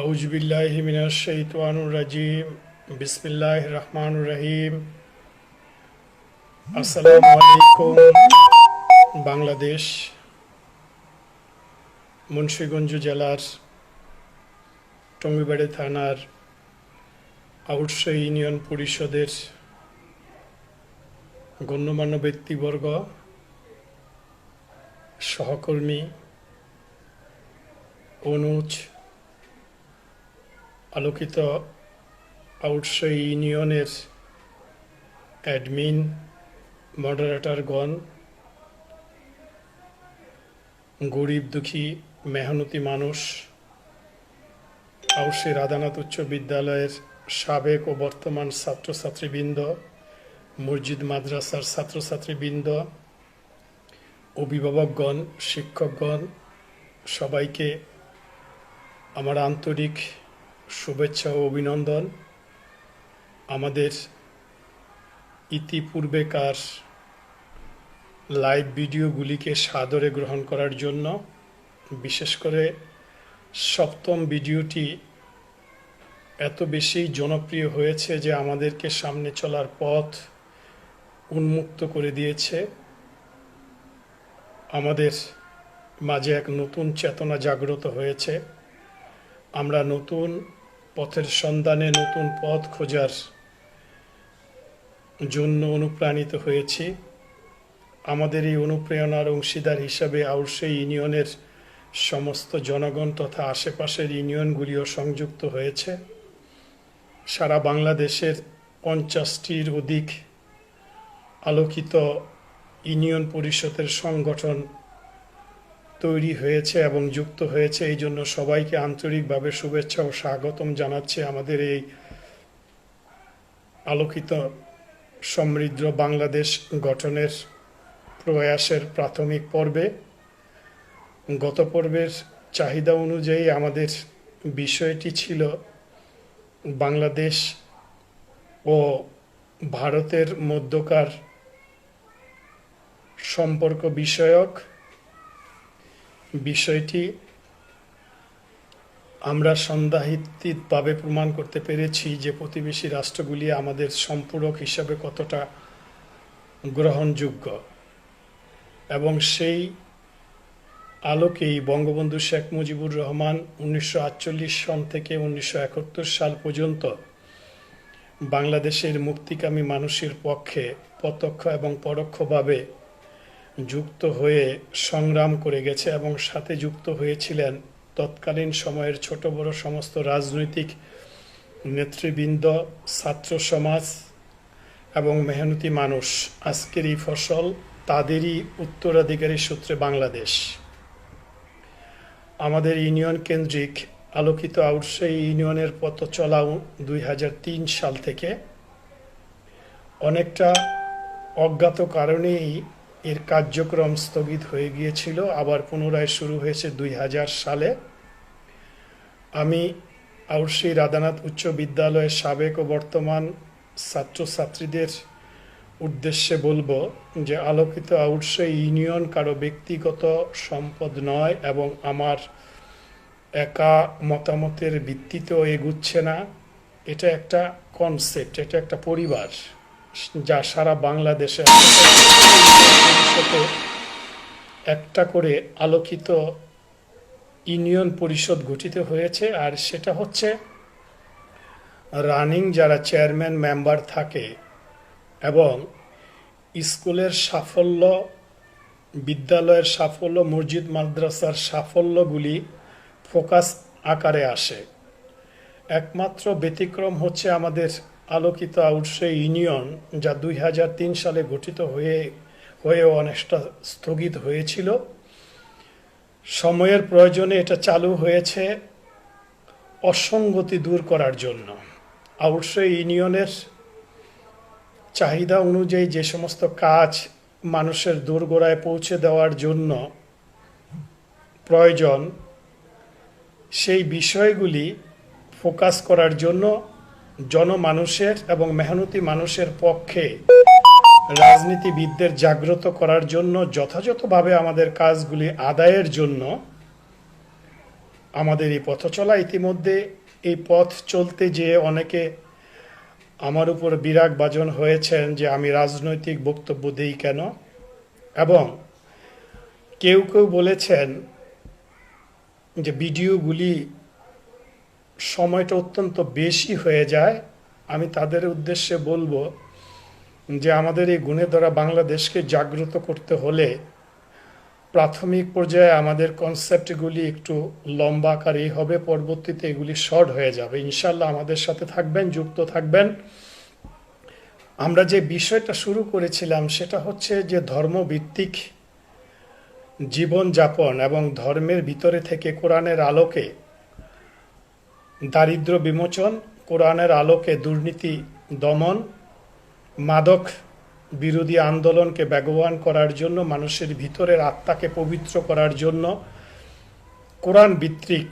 আউযুবিল্লাহি মিনাশ শাইতানির রাজিম। বিসমিল্লাহির রহমানির রহিম। আসসালামু আলাইকুম। বাংলাদেশ মুন্সিগঞ্জ জেলার টঙ্গিবাড়ি থানার আউটশাহী ইউনিয়ন পরিষদের গণ্যমান্য ব্যক্তিবর্গ, সহকর্মী, অনুজ, আলোকিত আউটশাহী ইউনিয়নের অ্যাডমিন, মডারেটরগণ, গরিব দুঃখী মেহনতি মানুষ, আউটশাহী রাধানাথ উচ্চ বিদ্যালয়ের সাবেক ও বর্তমান ছাত্রছাত্রীবৃন্দ, মসজিদ মাদ্রাসার ছাত্রছাত্রীবৃন্দ, অভিভাবকগণ, শিক্ষকগণ, সবাইকে আমার আন্তরিক শুভেচ্ছা ও অভিনন্দন। আমাদের ইতিপূর্বেকার লাইভ ভিডিওগুলিকে সাদরে গ্রহণ করার জন্য, বিশেষ করে সপ্তম ভিডিওটি এত বেশি জনপ্রিয় হয়েছে যে আমাদেরকে সামনে চলার পথ উন্মুক্ত করে দিয়েছে। আমাদের মাঝে এক নতুন চেতনা জাগ্রত হয়েছে। আমরা নতুন পথের সন্ধানে, নতুন পথ খোঁজার জন্য অনুপ্রাণিত হয়েছি। আমাদের এই অনুপ্রেরণার অংশীদার হিসাবে আউটশাহী ইউনিয়নের সমস্ত জনগণ তথা আশেপাশের ইউনিয়নগুলিও সংযুক্ত হয়েছে। সারা বাংলাদেশের 50টির অধিক আলোকিত ইউনিয়ন পরিষদের সংগঠন তৈরি হয়েছে এবং যুক্ত হয়েছে। এই জন্য সবাইকে আন্তরিকভাবে শুভেচ্ছা ও স্বাগতম জানাচ্ছি আমাদের এই আলোকিত সমৃদ্ধ বাংলাদেশ গঠনের প্রয়াসের প্রাথমিক পর্বে। গত পর্বের চাহিদা অনুযায়ী আমাদের বিষয়টি ছিল বাংলাদেশ ও ভারতের মধ্যকার সম্পর্ক বিষয়ক। বিষয়টি আমরা সন্দেহাতীতভাবে প্রমাণ করতে পেরেছি যে প্রতিবেশী রাষ্ট্রগুলি আমাদের সম্পূরক হিসাবে কতটা গ্রহণযোগ্য, এবং সেই আলোকেই বঙ্গবন্ধু শেখ মুজিবুর রহমান 1948 সন থেকে 1971 সাল পর্যন্ত বাংলাদেশের মুক্তিকামী মানুষের পক্ষে প্রত্যক্ষ এবং পরোক্ষভাবে যুক্ত হয়ে সংগ্রাম করে গেছে, এবং সাথে যুক্ত হয়েছিলেন তৎকালীন সময়ের ছোট বড় সমস্ত রাজনৈতিক নেতৃবৃন্দ, ছাত্র সমাজ এবং মেহনতি মানুষ। আজকের এই ফসল তাদেরই উত্তরাধিকারী সূত্রে বাংলাদেশ। আমাদের ইউনিয়ন কেন্দ্রিক আলোকিত আউটশাহী ইউনিয়নের পথ চলা 2003 সাল থেকে অনেকটা অজ্ঞাত কারণেই এর কার্যক্রম স্থগিত হয়ে গিয়েছিল, আবার পুনরায় শুরু হয়েছে 2000 সালে। আমি আউটশাহী রাধানাথ উচ্চ বিদ্যালয়ের সাবেক ও বর্তমান ছাত্রছাত্রীদের উদ্দেশ্যে বলবো যে আলোকিত আউটশাহী ইউনিয়ন কারো ব্যক্তিগত সম্পদ নয়, এবং আমার একা মতামতের ভিত্তিতেও এগুচ্ছে না। এটা একটা কনসেপ্ট, এটা একটা পরিবার যা সারা বাংলাদেশে একটা করে আলোকিত ইউনিয়ন পরিষদ গঠিত হয়েছে। আর সেটা হচ্ছে রানিং যারা চেয়ারম্যান মেম্বার থাকে এবং স্কুলের সাফল্য, বিদ্যালয়ের সাফল্য, মসজিদ মাদ্রাসার সাফল্যগুলি ফোকাস আকারে আসে। একমাত্র ব্যতিক্রম হচ্ছে আমাদের আলোকিত আউটশাহী ইউনিয়ন, যা 2003 সালে গঠিত হয়েও অনেকটা স্থগিত হয়েছিল। সময়ের প্রয়োজনে এটা চালু হয়েছে অসঙ্গতি দূর করার জন্য। আউটশাহী ইউনিয়নের চাহিদা অনুযায়ী যে সমস্ত কাজ মানুষের দোরগোড়ায় পৌঁছে দেওয়ার জন্য প্রয়োজন, সেই বিষয়গুলি ফোকাস করার জন্য জনমানুষের এবং মেহনতি মানুষের পক্ষে রাজনীতিবিদদের জাগ্রত করার জন্য, যথাযথভাবে আমাদের কাজগুলি আদায়ের জন্য আমাদের এই পথ চলা। ইতিমধ্যে এই পথ চলতে যেয়ে অনেকে আমার উপর বিরাগ ভাজন হয়েছেন যে আমি রাজনৈতিক বক্তব্য দিই কেন, এবং কেউ কেউ বলেছেন যে ভিডিওগুলি সময়টা অত্যন্ত বেশি হয়ে যায়। আমি তাদের উদ্দেশ্যে বলবো যে আমাদের এই গুণে ধরা বাংলাদেশকে জাগ্রত করতে হলে প্রাথমিক পর্যায়ে আমাদের কনসেপ্টগুলি একটু লম্বা আকারেই হবে, পরবর্তীতে এগুলি শর্ট হয়ে যাবে। ইনশাল্লাহ আমাদের সাথে থাকবেন, যুক্ত থাকবেন। আমরা যে বিষয়টা শুরু করেছিলাম সেটা হচ্ছে যে ধর্মভিত্তিক জীবনযাপন এবং ধর্মের ভিতরে থেকে কোরআনের আলোকে দারিদ্র্য বিমোচন, কোরআনের আলোকে দুর্নীতি দমন, মাদক বিরোধী আন্দোলনকে বেগবান করার জন্য, মানুষের ভিতরের আত্মাকে পবিত্র করার জন্য কোরআন ভিত্তিক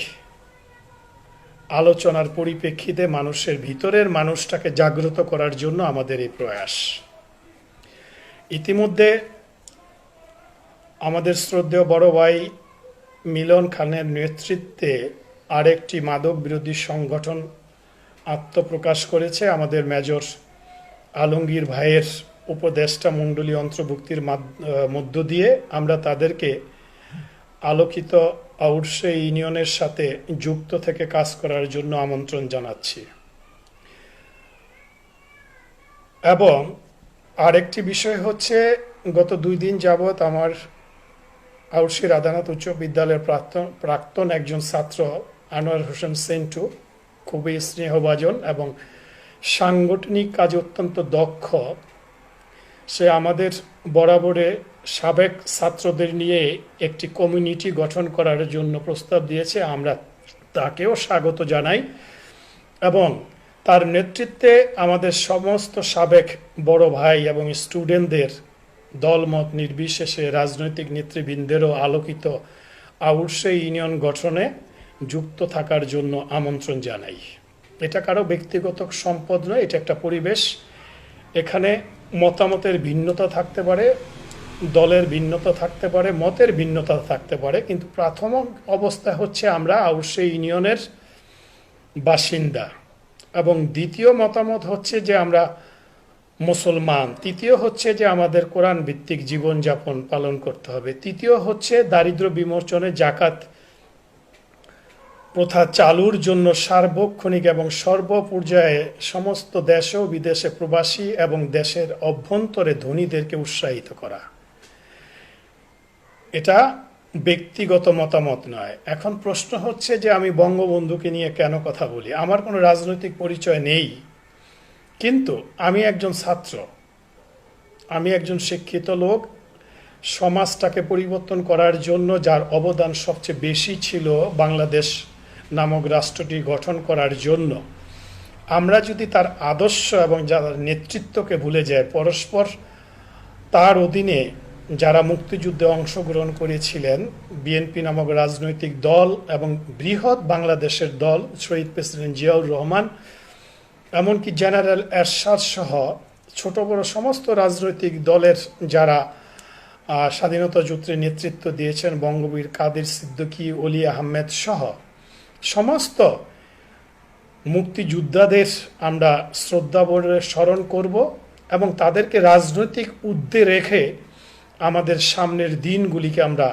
আলোচনার পরিপ্রেক্ষিতে মানুষের ভিতরের মানুষটাকে জাগ্রত করার জন্য আমাদের এই প্রয়াস। ইতিমধ্যে আমাদের শ্রদ্ধেয় বড় ভাই মিলন খানের নেতৃত্বে আরেকটি মাদক বিরোধী সংগঠন আত্মপ্রকাশ করেছে। আমাদের মেজর আলমগীর ভাইয়ের উপদেষ্টা মণ্ডলী অন্তর্ভুক্তির মধ্য দিয়ে আমরা তাদেরকে আলোকিত আউটসে ইউনিয়নের সাথে যুক্ত থেকে কাজ করার জন্য আমন্ত্রণ জানাচ্ছি। এবং আরেকটি বিষয় হচ্ছে, গত 2 দিন যাবৎ আমার আউটসি রাধানাথ উচ্চ বিদ্যালয়ের প্রাক্তন একজন ছাত্র আনোয়ার হোসেন সেন্টু, খুবই স্নেহভাজন এবং সাংগঠনিক কাজে অত্যন্ত দক্ষ, সে আমাদের বরাবরে সাবেক ছাত্রদের নিয়ে একটি কমিউনিটি গঠন করার জন্য প্রস্তাব দিয়েছে। আমরা তাকেও স্বাগত জানাই এবং তার নেতৃত্বে আমাদের সমস্ত সাবেক বড় ভাই এবং স্টুডেন্টদের দলমত নির্বিশেষে রাজনৈতিক নেতৃবৃন্দেরও আলোকিত আউটসে ইউনিয়ন গঠনে যুক্ত থাকার জন্য আমন্ত্রণ জানাই। এটা কারো ব্যক্তিগত সম্পদ নয়, এটা একটা পরিবেশ। এখানে মতামতের ভিন্নতা থাকতে পারে, দলের ভিন্নতা থাকতে পারে, মতের ভিন্নতা থাকতে পারে, কিন্তু প্রাথমিক অবস্থা হচ্ছে আমরা আউটসে ইউনিয়নের বাসিন্দা। এবং দ্বিতীয় মতামত হচ্ছে যে আমরা মুসলমান। তৃতীয় হচ্ছে যে আমাদের কোরআন ভিত্তিক জীবনযাপন পালন করতে হবে। তৃতীয় হচ্ছে দারিদ্র্য বিমোচনে জাকাত প্রথা চালুর জন্য সার্বক্ষণিক এবং সর্বপর্যায়ে সমস্ত দেশে ও বিদেশে প্রবাসী এবং দেশের অভ্যন্তরে ধনীদেরকে উৎসাহিত করা। এটা ব্যক্তিগত মতামত নয়। এখন প্রশ্ন হচ্ছে যে আমি বঙ্গবন্ধুকে নিয়ে কেন কথা বলি। আমার কোনো রাজনৈতিক পরিচয় নেই, কিন্তু আমি একজন ছাত্র, আমি একজন শিক্ষিত লোক। সমাজটাকে পরিবর্তন করার জন্য যার অবদান সবচেয়ে বেশি ছিল বাংলাদেশ নামক রাষ্ট্রটি গঠন করার জন্য, আমরা যদি তার আদর্শ এবং যার নেতৃত্বকে ভুলে যাই, পরস্পর তার অধীনে যারা মুক্তিযুদ্ধে অংশগ্রহণ করেছিলেন, বিএনপি নামক রাজনৈতিক দল এবং বৃহৎ বাংলাদেশের দল, শহীদ প্রেসিডেন্ট জিয়াউর রহমান, এমনকি জেনারেল এরশাদ সহ ছোট বড় সমস্ত রাজনৈতিক দলের যারা স্বাধীনতা যুদ্ধে নেতৃত্ব দিয়েছেন, বঙ্গবীর কাদের সিদ্দিকী, অলি আহমেদ সহ সমস্ত মুক্তিযোদ্ধাদের আমরা শ্রদ্ধাভরে স্মরণ করব এবং তাদেরকে রাজনৈতিক উদ্দে রেখে আমাদের সামনের দিনগুলিকে আমরা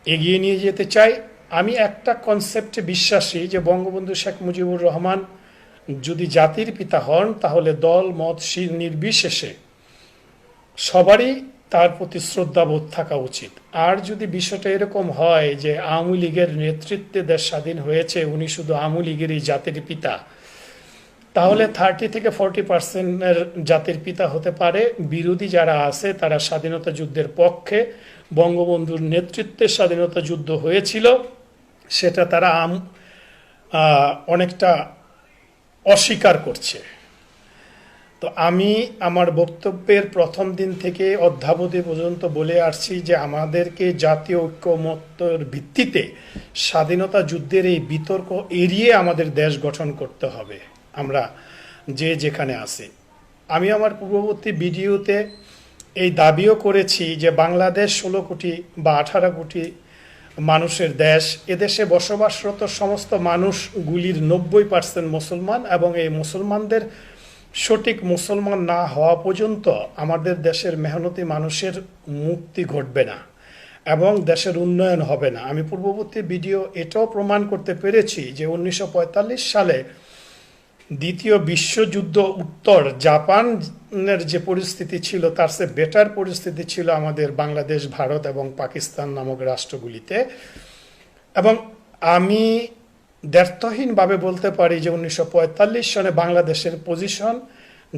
এগিয়ে নিয়ে যেতে চাই। আমি একটা কনসেপ্টে বিশ্বাসী যে বঙ্গবন্ধু শেখ মুজিবুর রহমান যদি জাতির পিতা হন, তাহলে দল মত নির্বিশেষে সবারই তার প্রতি শ্রদ্ধাবোধ থাকা উচিত। আর যদি বিষয়টা এরকম হয় যে আওয়ামী লীগের নেতৃত্বে দেশ স্বাধীন হয়েছে, উনি শুধু আওয়ামী লীগেরই জাতির পিতা, তাহলে 30 থেকে 40% জাতির পিতা হতে পারে। বিরোধী যারা আছে তারা স্বাধীনতা যুদ্ধের পক্ষে, বঙ্গবন্ধুর নেতৃত্বে স্বাধীনতা যুদ্ধ হয়েছিল সেটা তারা অনেকটা অস্বীকার করছে। তো আমি আমার বক্তব্যের প্রথম দিন থেকে অদ্যাবধি পর্যন্ত বলে আসছি যে আমাদেরকে জাতীয় ঐক্যমত্যের ভিত্তিতে স্বাধীনতা যুদ্ধের এই বিতর্ক এড়িয়ে আমাদের দেশ গঠন করতে হবে, আমরা যে যেখানে আছি। আমি আমার পূর্ববর্তী ভিডিওতে এই দাবিও করেছি যে বাংলাদেশ 16 কোটি বা 18 কোটি মানুষের দেশ। এদেশে বসবাসরত সমস্ত মানুষগুলির 90% মুসলমান, এবং এই মুসলমানদের সঠিক মুসলমান না হওয়া পর্যন্ত আমাদের দেশের মেহনতি মানুষের মুক্তি ঘটবে না এবং দেশের উন্নয়ন হবে না। আমি পূর্ববর্তী ভিডিও এটাও প্রমাণ করতে পেরেছি যে 1945 সালে দ্বিতীয় বিশ্বযুদ্ধ উত্তর জাপানের যে পরিস্থিতি ছিল তার চেয়ে বেটার পরিস্থিতি ছিল আমাদের বাংলাদেশ, ভারত এবং পাকিস্তান নামক রাষ্ট্রগুলিতে। এবং আমি দ্ব্যর্থহীনভাবে বলতে পারি যে 1945 সনে বাংলাদেশের পজিশন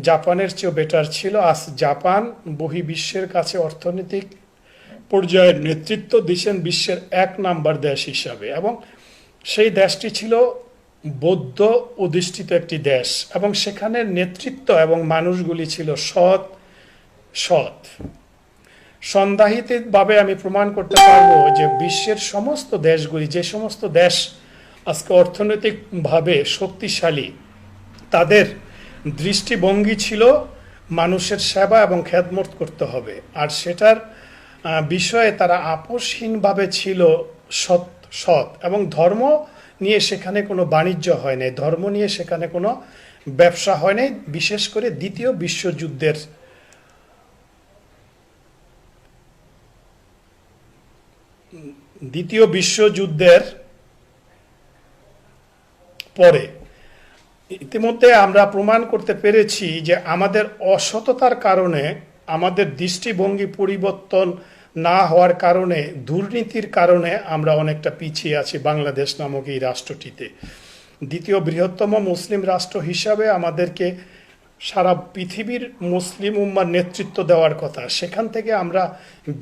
জাপানের চেয়েও বেটার ছিল। আজ জাপান বহির্বিশ্বের কাছে অর্থনৈতিক পর্যায়ের নেতৃত্ব দিচ্ছেন বিশ্বের 1 নাম্বার দেশ হিসাবে, এবং সেই দেশটি ছিল বৌদ্ধ অধিষ্ঠিত একটি দেশ, এবং সেখানের নেতৃত্ব এবং মানুষগুলি ছিল সৎ। সন্দেহাতীতভাবে আমি প্রমাণ করতে পারবো যে বিশ্বের সমস্ত দেশগুলি, যে সমস্ত দেশ আজকে অর্থনৈতিকভাবে শক্তিশালী, তাদের দৃষ্টিভঙ্গি ছিল মানুষের সেবা এবং খেদমত করতে হবে, আর সেটার বিষয়ে তারা আপোষহীনভাবে ছিল সৎ। এবং ধর্ম নিয়ে সেখানে কোনো বাণিজ্য হয় নাই, ধর্ম নিয়ে সেখানে কোনো ব্যবসা হয় নাই। বিশেষ করে দ্বিতীয় বিশ্বযুদ্ধের পরে ইতিমধ্যে আমরা প্রমাণ করতে পেরেছি যে আমাদের অসততার কারণে, আমাদের দৃষ্টিভঙ্গি পরিবর্তন না হওয়ার কারণে, দুর্নীতির কারণে আমরা অনেকটা পিছিয়ে আছি বাংলাদেশ নামক এই রাষ্ট্রটিতে। দ্বিতীয় বৃহত্তম মুসলিম রাষ্ট্র হিসাবে আমাদেরকে সারা পৃথিবীর মুসলিম উম্মার নেতৃত্ব দেওয়ার কথা, সেখান থেকে আমরা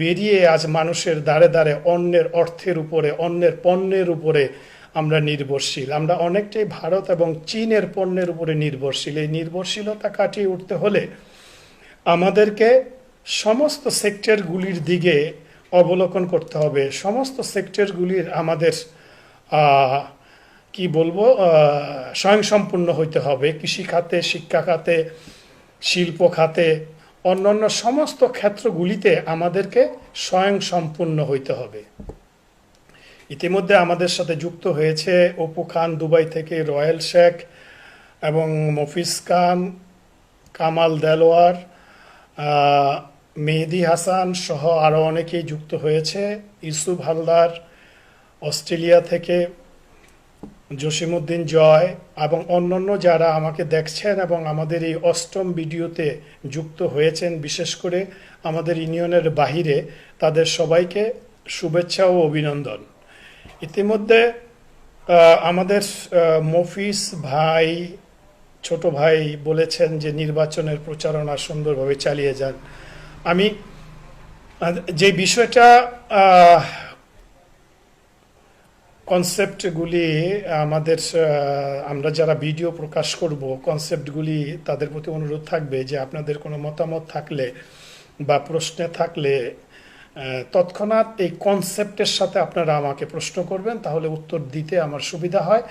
বেরিয়ে আজ মানুষের দ্বারে দ্বারে অন্যের অর্থের উপরে, অন্যের পণ্যের উপরে আমরা নির্ভরশীল। আমরা অনেকটাই ভারত এবং চীনের পণ্যের উপরে নির্ভরশীল। এই নির্ভরশীলতা কাটিয়ে উঠতে হলে আমাদেরকে সমস্ত সেক্টরগুলির দিকে অবলোকন করতে হবে। সমস্ত সেক্টরগুলির আমাদের স্বয়ংসম্পূর্ণ হইতে হবে। কৃষি খাতে, শিক্ষা খাতে, শিল্প খাতে, অন্যান্য সমস্ত ক্ষেত্রগুলিতে আমাদেরকে স্বয়ংসম্পূর্ণ হইতে হবে। ইতিমধ্যে আমাদের সাথে যুক্ত হয়েছে অপু খান দুবাই থেকে, রয়েল শেখ এবং মফিজ খান, কামাল দেলোয়ার, মেহেদি হাসান সহ আরও অনেকেই যুক্ত হয়েছে। ইউসুফ হালদার অস্ট্রেলিয়া থেকে, জসিমউদ্দিন জয় এবং অন্যান্য যারা আমাকে দেখছেন এবং আমাদের এই 8ম ভিডিওতে যুক্ত হয়েছেন, বিশেষ করে আমাদের ইউনিয়নের বাহিরে, তাদের সবাইকে শুভেচ্ছা ও অভিনন্দন। ইতিমধ্যে আমাদের মফিজ ভাই, ছোট ভাই বলেছেন যে নির্বাচনের প্রচারণা সুন্দরভাবে চালিয়ে যান। আমি যে বিষয়টা, কনসেপ্টগুলি আমরা যারা ভিডিও প্রকাশ করব, কনসেপ্টগুলি তাদের প্রতি অনুরোধ থাকবে যে আপনাদের কোনো মতামত থাকলে বা প্রশ্নে থাকলে তৎক্ষণাৎ এই কনসেপ্টের সাথে আপনারা আমাকে প্রশ্ন করবেন, তাহলে উত্তর দিতে আমার সুবিধা হয়।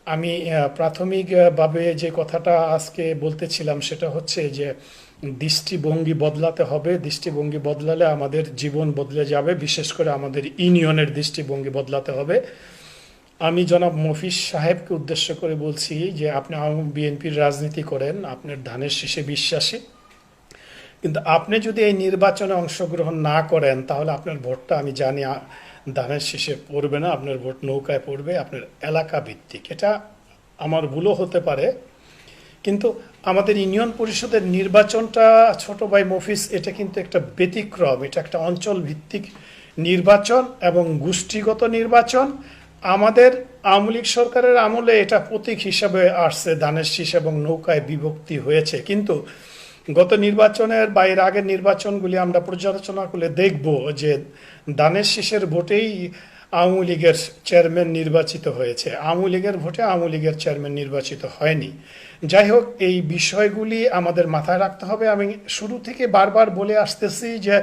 আমি প্রাথমিকভাবে যে কথাটা আজকে বলতেছিলাম সেটা হচ্ছে যে দৃষ্টিভঙ্গি বদলাতে হবে। দৃষ্টিভঙ্গি বদলালে আমাদের জীবন বদলে যাবে, বিশেষ করে আমাদের ইউনিয়নের দৃষ্টিভঙ্গি বদলাতে হবে। আমি জনাব মফিজ সাহেবকে উদ্দেশ্য করে বলছি যে আপনি বিএনপির রাজনীতি করেন, আপনার ধানের শীষে বিশ্বাসী, কিন্তু আপনি যদি এই নির্বাচনে অংশগ্রহণ না করেন তাহলে আপনার ভোটটা আমি জানি ধানের শীষে পড়বে না, আপনার ভোট নৌকায় পড়বে, আপনার এলাকা ভিত্তিক। এটা আমার ভুলও হতে পারে, কিন্তু আমাদের ইউনিয়ন পরিষদের নির্বাচনটা ছোট ভাই মফিজ, এটা কিন্তু একটা ব্যতিক্রম। এটা একটা অঞ্চল ভিত্তিক নির্বাচন এবং গোষ্ঠীগত নির্বাচন। আমাদের আওয়ামী লীগ সরকারের আমলে এটা প্রতীক হিসাবে আসছে, ধানের শীষ এবং নৌকায় বিভক্তি হয়েছে। কিন্তু গত নির্বাচনের বা এর আগের নির্বাচনগুলি আমরা পর্যালোচনা করলে দেখব যে ধানের শীষের ভোটেই আওয়ামী লীগের চেয়ারম্যান নির্বাচিত হয়েছে, আওয়ামী লীগের ভোটে আওয়ামী লীগের চেয়ারম্যান নির্বাচিত হয়নি। যাই হোক, এই বিষয়গুলি আমাদের মাথায় রাখতে হবে। আমি শুরু থেকে বারবার বলে আসতেছি যে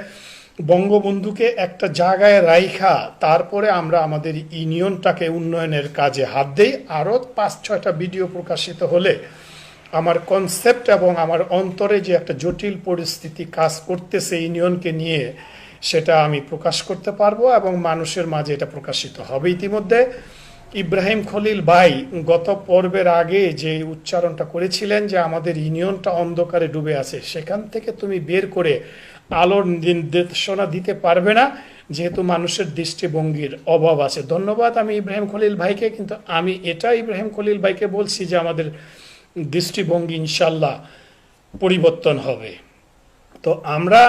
বঙ্গবন্ধুকে একটা জায়গায় রাইখা তারপরে আমরা আমাদের ইউনিয়নটাকে উন্নয়নের কাজে হাত দেই। আরও 5-6টা ভিডিও প্রকাশিত হলে আমার কনসেপ্ট এবং আমার অন্তরে যে একটা জটিল পরিস্থিতি কাজ করতেছে ইউনিয়নকে নিয়ে, সেটা আমি প্রকাশ করতে পারবো এবং মানুষের মাঝে এটা প্রকাশিত হবে। ইতিমধ্যে ইব্রাহিম খলিল ভাই গত পর্বের আগে যে উচ্চারণটা করেছিলেন যে আমাদের ইউনিয়নটা অন্ধকারে ডুবে আছে, সেখান থেকে তুমি বের করে আলোর নির্দেশনা দিতে পারবে না, যেহেতু মানুষের দৃষ্টিভঙ্গির অভাব আছে। ধন্যবাদ আমি ইব্রাহিম খলিল ভাইকে, কিন্তু আমি এটা ইব্রাহিম খলিল ভাইকে বলছি যে আমাদের দৃষ্টিভঙ্গি ইনশাল্লাহ পরিবর্তন হবে। তো আমরা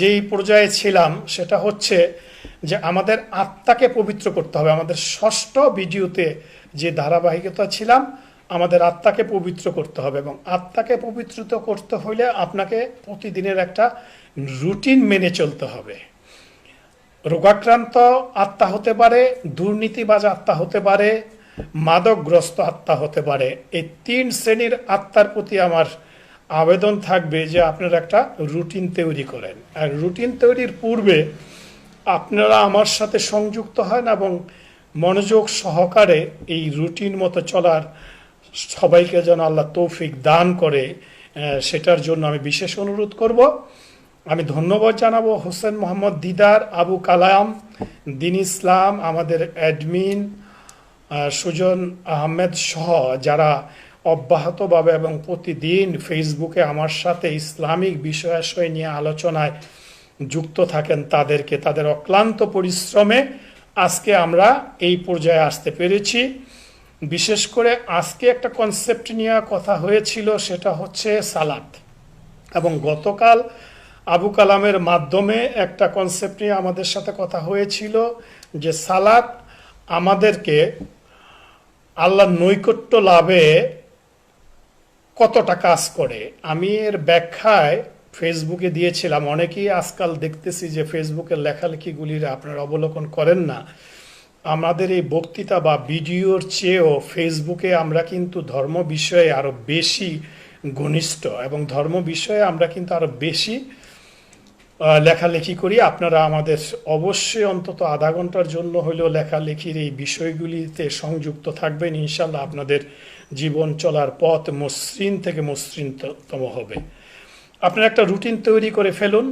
যেই পর্যায়ে ছিলাম সেটা হচ্ছে যে আমাদের আত্মাকে পবিত্র করতে হবে। আমাদের ষষ্ঠ ভিডিওতে যে ধারাবাহিকতা ছিলাম, আমাদের আত্মাকে পবিত্র করতে হবে, এবং আত্মাকে পবিত্র করতে হলে আপনাকে প্রতিদিনের একটা রুটিন মেনে চলতে হবে। রোগাক্রান্ত আত্মা হতে পারে, দুর্নীতিবাজ আত্মা হতে পারে, মাদকগ্রস্ত আত্মা হতে পারে। এই 3 শ্রেণীর আত্মার প্রতি আমার আবেদন থাকবে যে আপনারা একটা রুটিন তৈরি করেন। আর রুটিন তৈরির পূর্বে আপনারা আমার সাথে সংযুক্ত হন এবং মনোযোগ সহকারে এই রুটিন মতো চলার সবাইকে যেন আল্লাহ তৌফিক দান করে, সেটার জন্য আমি বিশেষ অনুরোধ করব। আমি ধন্যবাদ জানাবো হোসেন মোহাম্মদ দিদার, আবু কালাম, দিন ইসলাম, আমাদের অ্যাডমিন সুজন আহমেদ সহ যারা অব্যাহতভাবে এবং প্রতিদিন ফেসবুকে আমার সাথে ইসলামিক বিষয়াশয় নিয়ে আলোচনায় যুক্ত থাকেন, তাদেরকে তাদের অক্লান্ত পরিশ্রমে আজকে আমরা এই পর্যায়ে আসতে পেরেছি। বিশেষ করে আজকে একটা কনসেপ্ট নিয়ে কথা হয়েছিল, সেটা হচ্ছে সালাত, এবং গতকাল আবু কালামের মাধ্যমে একটা কনসেপ্ট নিয়ে আমাদের সাথে কথা হয়েছিল যে সালাত আমাদেরকে আল্লাহর নৈকট্য লাভে কতটা কাজ করে। আমি এর ব্যাখ্যায় ফেসবুকে দিয়েছিলাম। অনেকেই আজকাল দেখতেছি যে ফেসবুকের লেখালেখিগুলির আপনারা অবলোকন করেন না। আমাদের এই বক্তৃতা বা ভিডিওর চেয়েও ফেসবুকে আমরা কিন্তু ধর্ম বিষয়ে আরো বেশি ঘনিষ্ঠ, এবং ধর্ম বিষয়ে আমরা কিন্তু আরো বেশি লেখালেখি করি। আপনারা আমাদের অবশ্যই অন্তত আধা ঘন্টার জন্য হলেও লেখালেখির এই বিষয়গুলিতে সংযুক্ত থাকবেন। ইনশাল্লাহ আপনাদের জীবন চলার পথ মসৃণ থেকে মসৃণতম হবে। আপনারা একটা রুটিন তৈরি করে ফেলুন।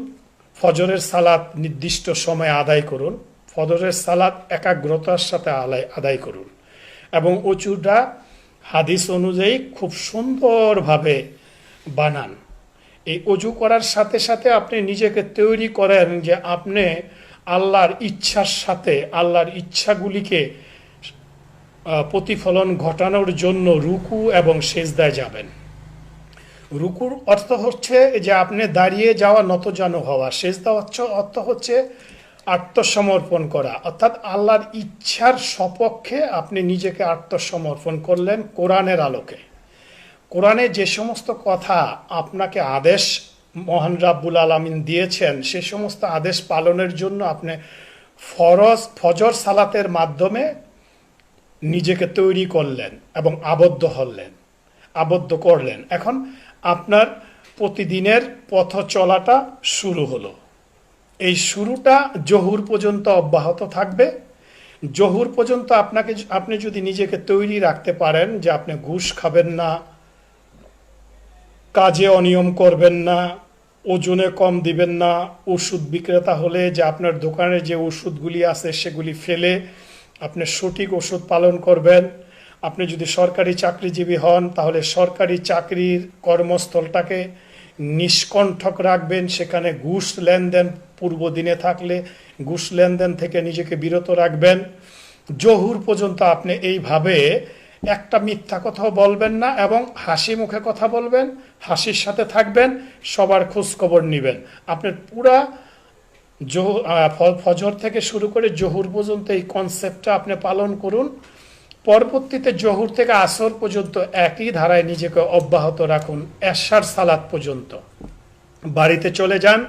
ফজরের সালাত নির্দিষ্ট সময়ে আদায় করুন। ফজরের সালাত একাগ্রতার সাথে আদায় করুন, এবং অজুটা হাদিস অনুযায়ী খুব সুন্দরভাবে বানান। এই অজু করার সাথে সাথে আপনি নিজেকে তৈরি করেন যে আপনি আল্লাহর ইচ্ছার সাথে আল্লাহর ইচ্ছাগুলিকে প্রতিফলন ঘটানোর জন্য রুকু এবং সেজদায় যাবেন। রুকুর অর্থ হচ্ছে যে আপনি দাঁড়িয়ে যাওয়া, নতজানু হওয়া। সেজদা অর্থ হচ্ছে আত্মসমর্পণ করা, অর্থাৎ আল্লাহর ইচ্ছার সপক্ষে আপনি নিজেকে আত্মসমর্পণ করলেন কোরআনের আলোকে। কোরআনে যে সমস্ত কথা আপনাকে আদেশ মহান রাব্বুল আলামিন দিয়েছেন, সে সমস্ত আদেশ পালনের জন্য আপনি ফজর সালাতের মাধ্যমে নিজেকে তৈরি করলেন এবং আবদ্ধ করলেন। এখন আপনার প্রতিদিনের পথ চলাটা শুরু হলো। এই শুরুটা জহুর পর্যন্ত অব্যাহত থাকবে। জহুর পর্যন্ত আপনি যদি নিজেকে তৈরি রাখতে পারেন যে আপনি ঘুষ খাবেন না, কাজে অনিয়ম করবেন না, ওজনে কম দিবেন না, ওষুধ বিক্রেতা হলে যে আপনার দোকানে যে ওষুধগুলি আছে সেগুলি ফেলে আপনি সঠিক ওষুধ পালন করবেন। আপনি যদি সরকারি চাকরিজীবী হন তাহলে সরকারি চাকরির কর্মস্থলটাকে নিষ্কণ্ঠক রাখবেন, সেখানে ঘুষ লেনদেন পূর্ব দিনে থাকলে ঘুষ লেনদেন থেকে নিজেকে বিরত রাখবেন। জহুর পর্যন্ত আপনি এইভাবে একটা মিথ্যা কথাও বলবেন না, এবং হাসি মুখে কথা বলবেন, হাসির সাথে থাকবেন, সবার খোঁজ খবর নেবেন। আপনার পুরা ফজর থেকে শুরু করে জহুর পর্যন্ত এই কনসেপ্টটা আপনি পালন করুন। পরবর্তীতে জহুর থেকে আসর পর্যন্ত একই ধারায় নিজেকে অব্যাহত রাখুন, এশার সালাত পর্যন্ত। বাড়িতে চলে যান,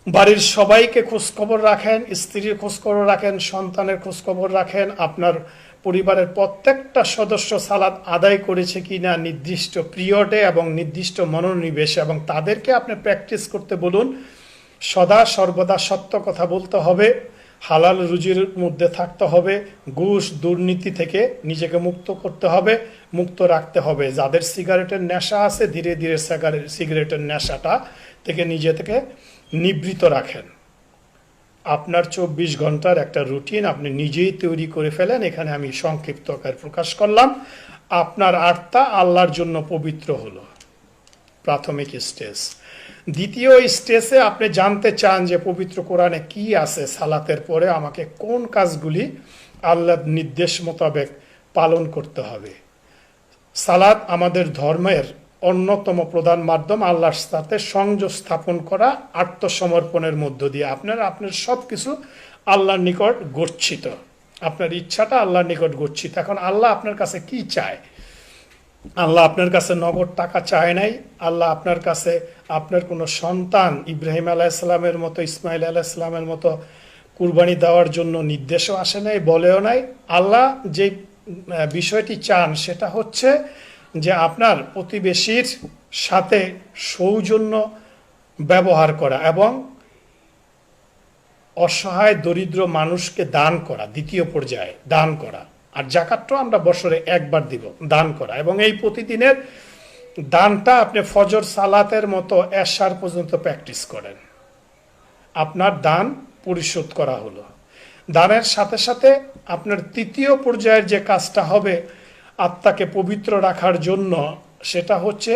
বাড়ির সবাইকে খোঁজখবর রাখেন, স্ত্রীর খোঁজখবর রাখেন, সন্তানের খোঁজখবর রাখেন, আপনার পরিবারের প্রত্যেকটা সদস্য সালাত আদায় করেছে কিনা নির্দিষ্ট পিরিয়ডে এবং নির্দিষ্ট মনোনিবেশে, এবং তাদেরকে আপনি প্র্যাকটিস করতে বলুন। সদা সর্বদা সত্য কথা বলতে হবে, হালাল রুজির মধ্যে থাকতে হবে, ঘুষ দুর্নীতি থেকে নিজেকে মুক্ত করতে হবে, মুক্ত রাখতে হবে। যাদের সিগারেটের নেশা আছে ধীরে ধীরে সিগারেটের নেশাটা থেকে নিজে থেকে নিবৃত রাখেন। আপনার 24 ঘন্টার একটা রুটিন আপনি নিজেই তৈরি করে ফেলেন। এখানে আমি সংক্ষিপ্ত আকারে প্রকাশ করলাম। আপনার আত্মা আল্লাহর জন্য পবিত্র হলো, প্রাথমিক স্টেজ। দ্বিতীয় স্টেজে আপনি জানতে চান যে পবিত্র কোরআনে কি আছে, সালাতের পরে আমাকে কোন কাজগুলি আল্লাহর নির্দেশ মোতাবেক পালন করতে হবে। সালাত আমাদের ধর্মের অন্যতম প্রধান মাধ্যম আল্লাহর সাথে সংযোগ স্থাপন করা, আত্মসমর্পণের মধ্য দিয়ে আপনার সব কিছু আল্লাহর নিকট গচ্ছিত, আপনার ইচ্ছাটা আল্লাহর নিকট গচ্ছিত। এখন আল্লাহ আপনার কাছে কি চায়? আল্লাহ আপনার কাছে নগদ টাকা চায় নাই। আল্লাহ আপনার কাছে আপনার কোনো সন্তান ইব্রাহিম আলাইসাল্লামের মতো, ইসমাইল আলাইসাল্লামের মতো কুরবানি দেওয়ার জন্য নির্দেশও আসে নাই, বলেও নাই। আল্লাহ যে বিষয়টি চান সেটা হচ্ছে যে আপনার প্রতিবেশীর সাথে সৌজন্য ব্যবহার করা এবং অসহায় দরিদ্র মানুষকে দান করা, দ্বিতীয় পর্যায়ে দান করা। আর জাকাতটা আমরা বছরে একবার দিব, দান করা। এবং এই প্রতিদিনের দানটা আপনি ফজর সালাতের মতো এশার পর্যন্ত প্র্যাকটিস করেন, আপনার দান পরিশোধ করা হলো। দানের সাথে সাথে আপনার তৃতীয় পর্যায়ের যে কাজটা হবে আত্মাকে পবিত্র রাখার জন্য, সেটা হচ্ছে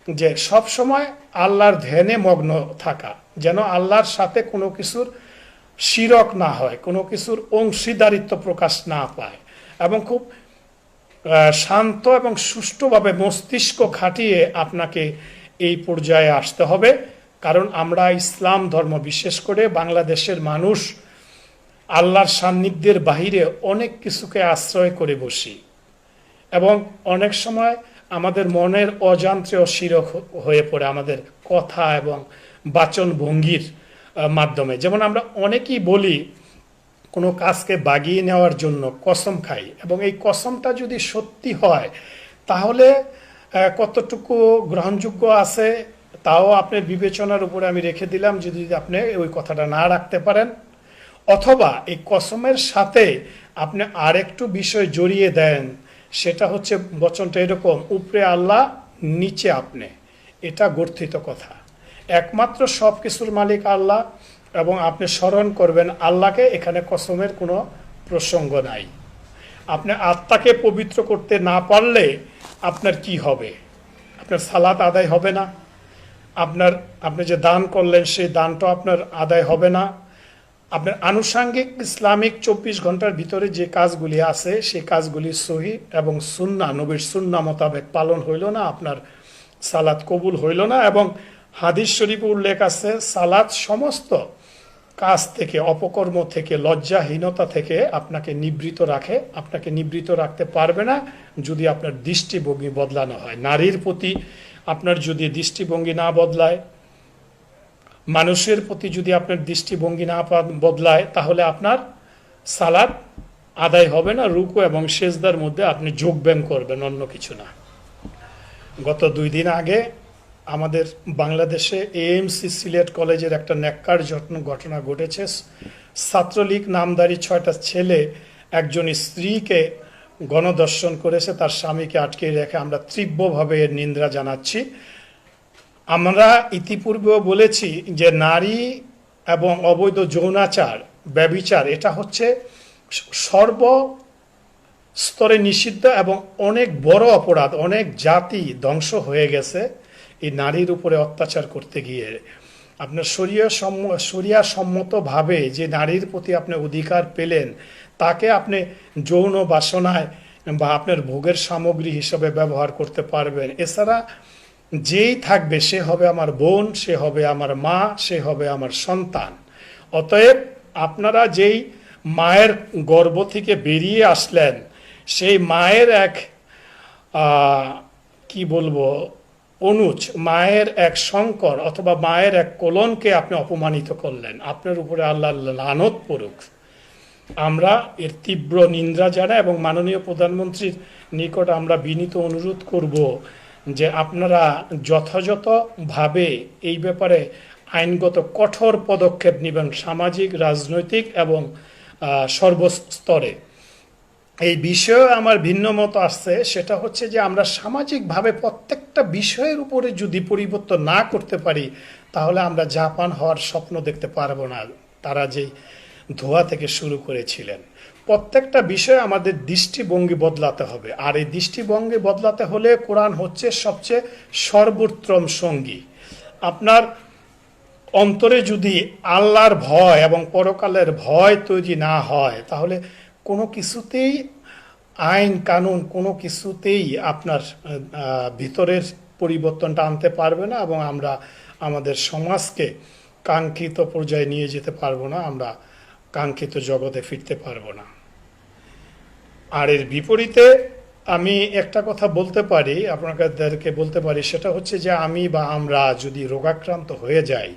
যে সব সময় আল্লাহর ধ্যানে মগ্ন থাকা, যেন আল্লাহর সাথে কোনো কিছুর শিরক না হয়, কোনো কিছুর অংশীদারিত্ব প্রকাশ না পায়, এবং খুব শান্ত এবং সুষ্ঠুভাবে মস্তিষ্ক খাটিয়ে আপনাকে এই পর্যায়ে আসতে হবে। কারণ আমরা ইসলাম ধর্ম, বিশেষ করে বাংলাদেশের মানুষ আল্লাহর সান্নিধ্যের বাহিরে অনেক কিছুকে আশ্রয় করে বসি, এবং অনেক সময় আমাদের মনের অজান্তে শিরক হয়ে পড়ে আমাদের কথা এবং বাচন ভঙ্গির মাধ্যমে। যেমন আমরা অনেকেই বলি কোনো কাজকে বাগিয়ে নেওয়ার জন্য কসম খাই, এবং এই কসমটা যদি সত্যি হয় তাহলে কতটুকু গ্রহণযোগ্য আছে তাও আপনার বিবেচনার উপরে আমি রেখে দিলাম, যদি আপনি ওই কথাটা না রাখতে পারেন। অথবা এই কসমের সাথে আপনি আরেকটু বিষয় জড়িয়ে দেন, সেটা হচ্ছে বচনটা এরকম: উপরে আল্লাহ, নিচে আপনি। এটা গর্থিত কথা। একমাত্র সব কিছুর মালিক আল্লাহ, এবং আপনি স্মরণ করবেন আল্লাহকে। এখানে কসমের কোনো প্রসঙ্গ নাই। আপনি আত্মাকে পবিত্র করতে না পারলে আপনার কি হবে? আপনার সালাত আদায় হবে না, আপনি যে দান করলেন সেই দানটা আপনার আদায় হবে না। আপনার আনুষাঙ্গিক ইসলামিক 24 ঘন্টার ভিতরে যে কাজগুলি আছে সেই কাজগুলি সহি এবং সুন্নাহ, নবীর সুন্নাহ মোতাবেক পালন হইল না, আপনার সালাত কবুল হইল না। এবং হাদিস শরীফে উল্লেখ আছে, সালাত সমস্ত কাজ থেকে, অপকর্ম থেকে, লজ্জাহীনতা থেকে আপনাকে নিবৃত রাখে। আপনাকে নিবৃত রাখতে পারবে না যদি আপনার দৃষ্টিভঙ্গি বদলানো হয়। নারীর প্রতি আপনার যদি দৃষ্টিভঙ্গি না বদলায়, মানুষের প্রতি যদি আপনার দৃষ্টিভঙ্গি না বদলায়, তাহলে আপনার সালাত আদায় হবে না। রুকু এবং সেজদার মধ্যে আপনি যোগব্যায়াম করবেন, অন্য কিছু না। গত 2 দিন আগে আমাদের বাংলাদেশে এএমসি সিলেট কলেজের একটা ন্যাক্কার ঘটনা ঘটেছে। ছাত্রলীগ নামধারী 6টা ছেলে একজন স্ত্রীকে গণধর্ষণ করেছে, তার স্বামীকে আটকে রেখে। আমরা তীব্রভাবে এর নিন্দা জানাচ্ছি। আমরা ইতিপূর্বেও বলেছি যে নারী এবং অবৈধ যৌনাচার, ব্যভিচার, এটা হচ্ছে সর্বস্তরে নিষিদ্ধ এবং অনেক বড় অপরাধ। অনেক জাতি ধ্বংস হয়ে গেছে এই নারীর উপরে অত্যাচার করতে গিয়ে। আপনার শরিয়া সম্মতভাবে যে নারীর প্রতি আপনি অধিকার পেলেন, তাকে আপনি যৌন বাসনায় বা আপনার ভোগের সামগ্রী হিসেবে ব্যবহার করতে পারবেন। এছাড়া যেই থাকবে সে হবে আমার বোন, সে হবে আমার মা, সে হবে আমার সন্তান। অতএব আপনারা যেই মায়ের গর্ভ থেকে বেরিয়ে আসলেন, সেই মায়ের এক কি বলবো অনুজ, মায়ের এক সংকর অথবা মায়ের এক কোলনকে আপনি অপমানিত করলেন। আপনার উপরে আল্লাহ লানত পড়ুক। আমরা এর তীব্র নিন্দা জানাই এবং মাননীয় প্রধানমন্ত্রীর নিকট আমরা বিনীত অনুরোধ করব যে আপনারা যথাযথভাবে এই ব্যাপারে আইনগত কঠোর পদক্ষেপ নেবেন, সামাজিক, রাজনৈতিক এবং সর্বস্তরে। এই বিষয়ে আমার ভিন্ন মত আসছে, সেটা হচ্ছে যে আমরা সামাজিকভাবে প্রত্যেকটা বিষয়ের উপরে যদি পরিবর্তন না করতে পারি, তাহলে আমরা জাপান হওয়ার স্বপ্ন দেখতে পারবো না। তারা যেই ধোয়া থেকে শুরু করেছিলেন। প্রত্যেকটা বিষয়ে আমাদের দৃষ্টিভঙ্গি বদলাতে হবে, আর এই দৃষ্টিভঙ্গি বদলাতে হলে কোরআন হচ্ছে সবচেয়ে সর্বোত্তম সঙ্গী। আপনার অন্তরে যদি আল্লাহর ভয় এবং পরকালের ভয় তৈরি না হয়, তাহলে কোনো কিছুতেই আইন কানুন কোনো কিছুতেই আপনার ভিতরের পরিবর্তনটা আনতে পারবে না, এবং আমরা আমাদের সমাজকে কাঙ্ক্ষিত পর্যায়ে নিয়ে যেতে পারবো না, আমরা কাঙ্ক্ষিত জগতে ফিরতে পারবো না। আর এর বিপরীতে আমি একটা কথা বলতে পারি, আপনাদেরকে বলতে পারি, সেটা হচ্ছে যে আমি বা আমরা যদি রোগাক্রান্ত হয়ে যাই,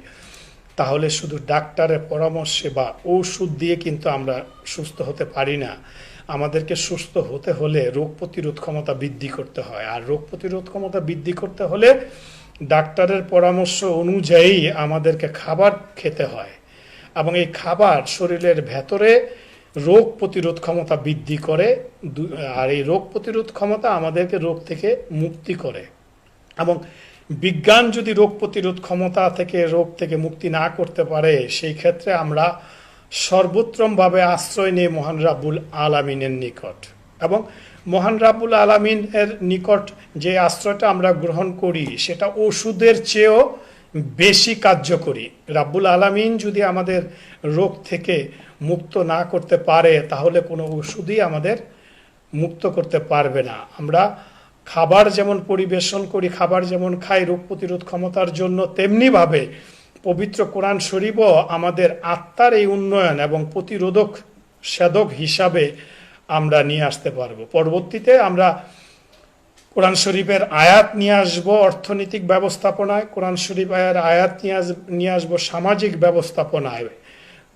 তাহলে শুধু ডাক্তারের পরামর্শে বা ঔষধ দিয়ে কিন্তু আমরা সুস্থ হতে পারি না। আমাদেরকে সুস্থ হতে হলে রোগ প্রতিরোধ ক্ষমতা বৃদ্ধি করতে হয়, আর রোগ প্রতিরোধ ক্ষমতা বৃদ্ধি করতে হলে ডাক্তারের পরামর্শ অনুযায়ী আমাদেরকে খাবার খেতে হয়, এবং এই খাবার শরীরের ভেতরে রোগ প্রতিরোধ ক্ষমতা বৃদ্ধি করে, আর এই রোগ প্রতিরোধ ক্ষমতা আমাদেরকে রোগ থেকে মুক্তি করে। এবং বিজ্ঞান যদি রোগ প্রতিরোধ ক্ষমতা থেকে রোগ থেকে মুক্তি না করতে পারে, সেই ক্ষেত্রে আমরা সর্বোত্তমভাবে আশ্রয় নিই মহান রাব্বুল আলামিনের নিকট, এবং মহান রাব্বুল আলামিনের নিকট যে আশ্রয়টা আমরা গ্রহণ করি সেটা ওষুধের চেয়েও বেশি কার্যকরী। রাব্বুল আলামিন যদি আমাদের রোগ থেকে মুক্ত না করতে পারে, তাহলে কোনো ওষুধই আমাদের মুক্ত করতে পারবে না। আমরা খাবার যেমন পরিবেশন করি, খাবার যেমন খাই রোগ প্রতিরোধ ক্ষমতার জন্য, তেমনিভাবে পবিত্র কোরআন শরীফও আমাদের আত্মার এই উন্নয়ন এবং প্রতিরোধক সাধক হিসাবে আমরা নিয়ে আসতে পারবো। পরবর্তীতে আমরা কোরআন শরীফের আয়াত নিয়ে আসবো অর্থনৈতিক ব্যবস্থাপনায়, কোরআন শরীফ আয়াত নিয়ে আসবো সামাজিক ব্যবস্থাপনায়,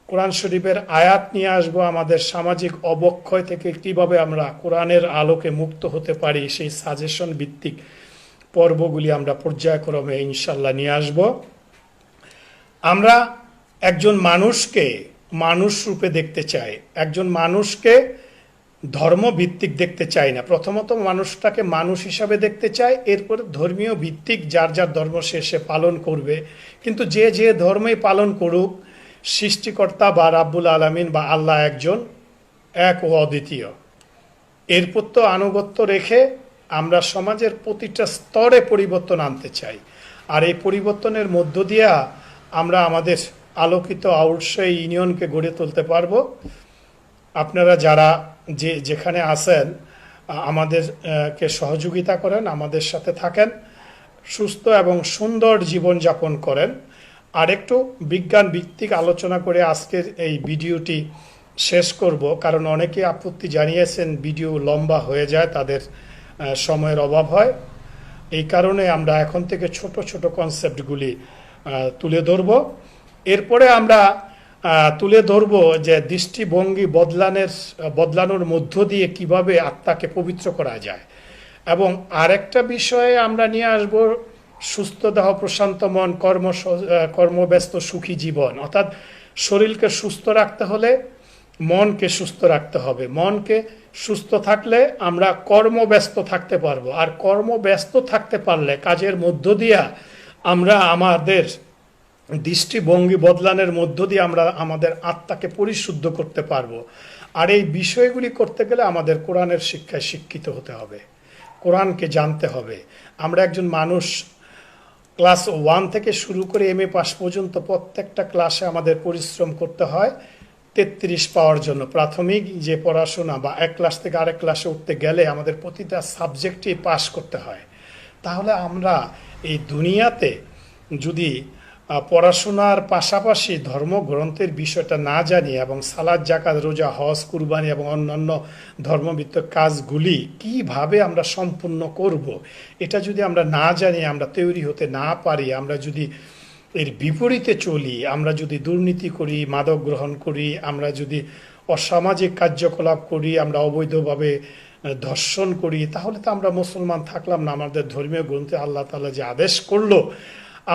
কোরআন শরীফের আয়াত নিয়ে আসবো আমাদের সামাজিক অবক্ষয় থেকে কিভাবে আমরা কোরআনের আলোকে মুক্ত হতে পারি, সেই সাজেশন ভিত্তিক পর্বগুলি আমরা পর্যায়ক্রমে ইনশাল্লাহ নিয়ে আসব। আমরা একজন মানুষকে মানুষ রূপে দেখতে চাই, একজন মানুষকে ধর্মভিত্তিক দেখতে চাই না। প্রথমত মানুষটাকে মানুষ হিসাবে দেখতে চাই, এরপর ধর্মীয় ভিত্তিক যার যার ধর্ম সে পালন করবে। কিন্তু যে যে ধর্মই পালন করুক, সৃষ্টিকর্তা বা রাব্বুল আলামিন বা আল্লাহ একজন, এক ও অদ্বিতীয়। এর প্রতি আনুগত্য রেখে আমরা সমাজের প্রতিটা স্তরে পরিবর্তন আনতে চাই, আর এই পরিবর্তনের মধ্য দিয়া আমরা আমাদের আলোকিত আউটসাইড ইউনিয়নকে গড়ে তুলতে পারবো। আপনারা যারা যেখানে আছেন আমাদেরকে সহযোগিতা করেন, আমাদের সাথে থাকেন, সুস্থ এবং সুন্দর জীবনযাপন করেন। আর একটু বিজ্ঞান ভিত্তিক আলোচনা করে আজকের এই ভিডিওটি শেষ করব, কারণ অনেকে আপত্তি জানিয়েছেন ভিডিও লম্বা হয়ে যায়, তাদের সময়ের অভাব হয়। এই কারণে আমরা এখন থেকে ছোট ছোট কনসেপ্টগুলি তুলে ধরব। এরপরে আমরা তুলে ধরব যে দৃষ্টিভঙ্গি বদলানোর মধ্য দিয়ে কিভাবে আত্মাকে পবিত্র করা যায়। এবং আরেকটা বিষয়ে আমরা নিয়ে আসব সুস্থ দেহ প্রশান্ত মন, কর্মব্যস্ত সুখী জীবন। অর্থাৎ শরীরকে সুস্থ রাখতে হলে মনকে সুস্থ রাখতে হবে, মনকে সুস্থ থাকলে আমরা কর্মব্যস্ত থাকতে পারবো, আর কর্মব্যস্ত থাকতে পারলে কাজের মধ্য দিয়ে আমরা আমাদের দৃষ্টিভঙ্গি বদলানোর মধ্য দিয়ে আমরা আমাদের আত্মাকে পরিশুদ্ধ করতে পারবো। আর এই বিষয়গুলি করতে গেলে আমাদের কোরআনের শিক্ষায় শিক্ষিত হতে হবে, কোরআনকে জানতে হবে। আমরা একজন মানুষ ক্লাস 1 থেকে শুরু করে MA পাস পর্যন্ত প্রত্যেকটা ক্লাসে আমাদের পরিশ্রম করতে হয় 33 পাওয়ার জন্য। প্রাথমিক যে পড়াশোনা বা এক ক্লাস থেকে আরেক ক্লাসে উঠতে গেলে আমাদের প্রতিটা সাবজেক্টই পাস করতে হয়। তাহলে আমরা এই দুনিয়াতে যদি পড়াশোনার পাশাপাশি ধর্মগ্রন্থের বিষয়টা না জানি এবং সালাত, যাকাত, রোজা, হজ, কুরবানি এবং অন্যান্য ধর্মভিত্তিক কাজগুলি কিভাবে আমরা সম্পূর্ণ করব, এটা যদি আমরা না জানি, আমরা তৈরি হতে না পারি, আমরা যদি এর বিপরীতে চলি, আমরা যদি দুর্নীতি করি, মাদক গ্রহণ করি, আমরা যদি অসামাজিক কার্যকলাপ করি, আমরা অবৈধভাবে ধর্ষণ করি, তাহলে তো আমরা মুসলমান থাকলাম না। আমাদের ধর্মীয় গ্রন্থে আল্লাহ তাআলা যে আদেশ করলো,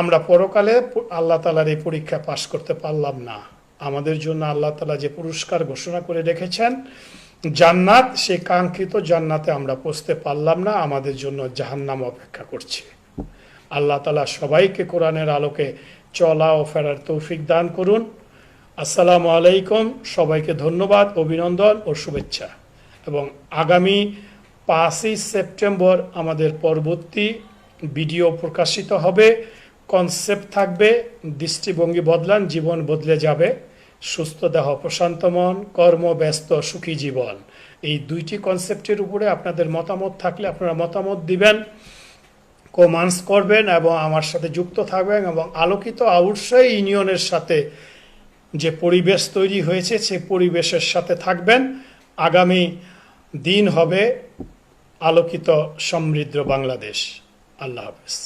আমরা পরকালে আল্লাহ তাআলার এই পরীক্ষা পাশ করতে পারলাম না। আমাদের জন্য আল্লাহ তাআলা যে পুরস্কার ঘোষণা করে রেখেছেন জান্নাত, সেই কাঙ্ক্ষিত জান্নাতে আমরা পৌঁছতে পারলাম না, আমাদের জন্য জাহান্নাম অপেক্ষা করছে। আল্লাহ তাআলা সবাইকে কোরআনের আলোকে চলা ও ফেরার তৌফিক দান করুন। আসসালামু আলাইকুম, সবাইকে ধন্যবাদ, অভিনন্দন ও শুভেচ্ছা। এবং আগামী 5ই সেপ্টেম্বর আমাদের পরবর্তী ভিডিও প্রকাশিত হবে। কনসেপ্ট থাকবে দৃষ্টিভঙ্গি বদলান, জীবন বদলে যাবে। সুস্থ দেহ, প্রশান্ত মন, কর্মব্যস্ত সুখী জীবন, এই দুইটি কনসেপ্টের উপরে আপনাদের মতামত থাকলে আপনারা মতামত দিবেন, কমেন্টস করবেন এবং আমার সাথে যুক্ত থাকবেন। এবং আলোকিত আউটসাইড ইউনিয়নের সাথে যে পরিবেশ তৈরি হয়েছে সেই পরিবেশের সাথে থাকবেন। আগামী দিন হবে আলোকিত সমৃদ্ধ বাংলাদেশ। আল্লাহ হাফেজ।